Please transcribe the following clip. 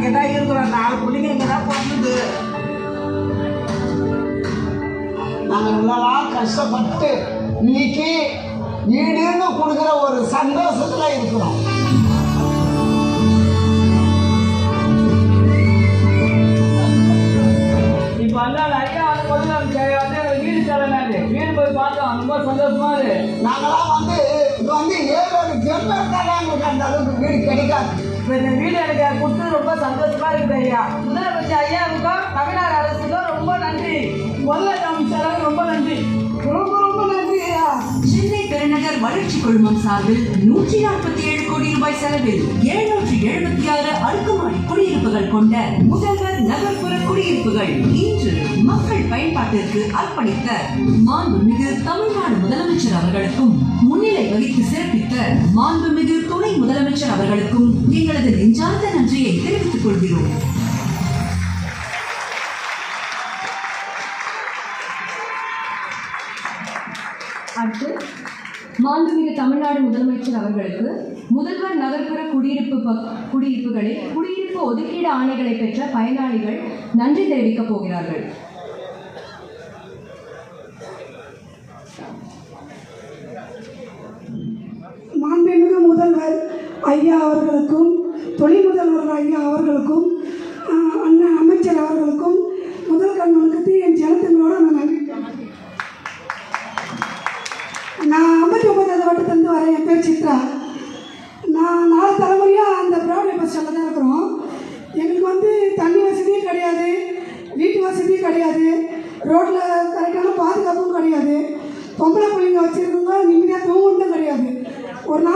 அங்கே தான் இருக்கிறோம். 4 பிள்ளைங்க இங்கே தான் பிறந்தது. நாங்கள் இவ்வளோலாம் கஷ்டப்பட்டு இன்னைக்கு வீடுன்னு கொடுக்குற ஒரு சந்தோஷத்தில் இருக்கிறோம். இப்போ ஐயா வந்து வீடு தரனாரு. வீடு போய் பார்த்தோம், ரொம்ப சந்தோஷமா இருக்கு. நாங்களாம் இது 7 கிலோமீட்டர் எங்களுக்கு அந்த அளவுக்கு வீடு கிடைக்காது. இப்போ இந்த வீடு எனக்கு கொடுத்து ரொம்ப சந்தோஷமா இருக்குது ஐயா. முதலமைச்சர் ஐயாவுக்கும் தமிழ்நாடு அரசுக்கும் ரொம்ப நன்றி. முதலமைச்சருக்கு ரொம்ப நன்றி, ரொம்ப ரொம்ப நன்றி ஐயா. சென்னை பெருநகர் வளர்ச்சி குழுமம் சார்பில் 147 கோடி ரூபாய் செலவில் 776 அடுக்குமாடி குடியிருப்புகள் கொண்ட முதல்வர் நகர்ப்புற குடியிருப்புகள் இன்று மக்கள் பயன்பாட்டிற்கு அர்ப்பணித்த மாண்புமிகு தமிழ்நாடு முதலமைச்சர் அவர்களுக்கும் முன்னிலை வகித்து சிறப்பித்த மாண்புமிகு துணை முதலமைச்சர் அவர்களுக்கும் எங்களது நெஞ்சார்ந்த நன்றியை தெரிவித்துக் கொள்கிறோம். அடுத்து மாண்புமிகு தமிழ்நாடு முதலமைச்சர் அவர்களுக்கு முதல்வர் நகர்ப்புற குடியிருப்புகளில் குடியிருப்பு ஒதுக்கீடு ஆணைகளை பெற்ற பயனாளிகள் நன்றி தெரிவிக்கப் போகிறார்கள். மாண்புமிகு முதல்வர் ஐயா அவர்களுக்கும் துணை முதல்வர் ஐயா அவர்களுக்கும் அண்ணன் அமைச்சர் அவர்களுக்கும் முதல் கண் வணக்கத்தை என் ஜனத்தங்களோட நான் நன்றி. நான் 59வது வட்டத்திலிருந்து வரேன். என் பேர் சித்ரா. நான் 4 தலைமுறையாக அந்த பிராட்வே பஸ் ஸ்டாண்டில் தான் இருக்கிறோம். எங்களுக்கு தண்ணி வசதியும் கிடையாது, வீட்டு வசதியும் கிடையாது, ரோட்டில் கரெக்டான பாதுகாப்பும் கிடையாது, பொம்பளை பிள்ளைங்க வச்சுருக்கவங்க நிம்மதியாக தூங்குறதும் கிடையாது. ஒரு நாள்